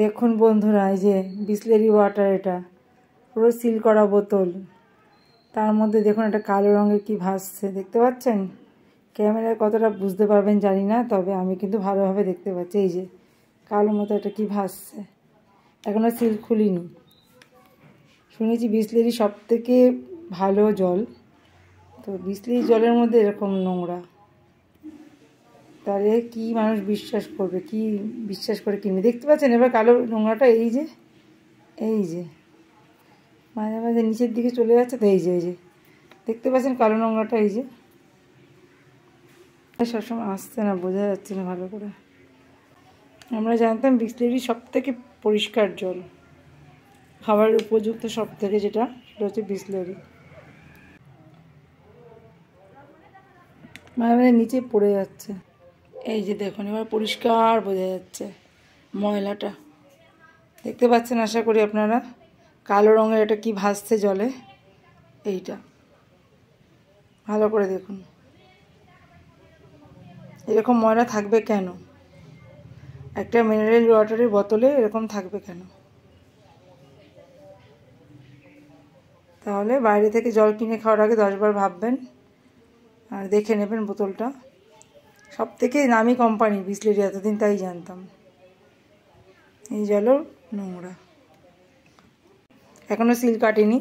দেখুন বন্ধুরা, এই যে বিসলেরি ওয়াটার, এটা পুরো সিল করা বোতল। তার মধ্যে দেখুন একটা কালো রঙের কি ভাসছে, দেখতে পাচ্ছেন? ক্যামেরায় কতটা বুঝতে পারবেন জানি না, তবে আমি কিন্তু ভালোভাবে দেখতে পাচ্ছি। এই যে কালো মতো একটা কি ভাসছে, এখনও সিল খুলিনি। শুনেছি বিসলেরি সব থেকে ভালো জল, তো বিসলেরি জলের মধ্যে এরকম নোংরা, তাহলে কি মানুষ বিশ্বাস করবে, কি বিশ্বাস করে কিনবে? দেখতে পাচ্ছেন এবার কালো নোংরাটা, এই যে মাঝে মাঝে নিচের দিকে চলে যাচ্ছে, তো এই যে দেখতে পাচ্ছেন কালো নোংরাটা, এই যে সবসময় আসছে না, বোঝা যাচ্ছে না ভালো করে। আমরা জানতাম বিসলেরি সব থেকে পরিষ্কার জল, খাবারের উপযুক্ত সব থেকে, যেটা সেটা হচ্ছে বিসলেরি। মাঝে মাঝে নিচে পড়ে যাচ্ছে, এই যে দেখুন এবার পরিষ্কার বোঝা যাচ্ছে ময়লাটা, দেখতে পাচ্ছেন আশা করি আপনারা। কালো রঙের এটা কি ভাসছে জলে, এইটা ভালো করে দেখুন। এরকম ময়লা থাকবে কেন? একটা মিনারেল ওয়াটারের বোতলে এরকম থাকবে কেন? তাহলে বাইরে থেকে জল কিনে খাওয়ার আগে 10 বার ভাববেন আর দেখে নেবেন বোতলটা। সব থেকে নামি কোম্পানি বিসলেরি, এতদিন তাই জানতাম। এই জলও নোংরা, এখনও সিল কাটেনি।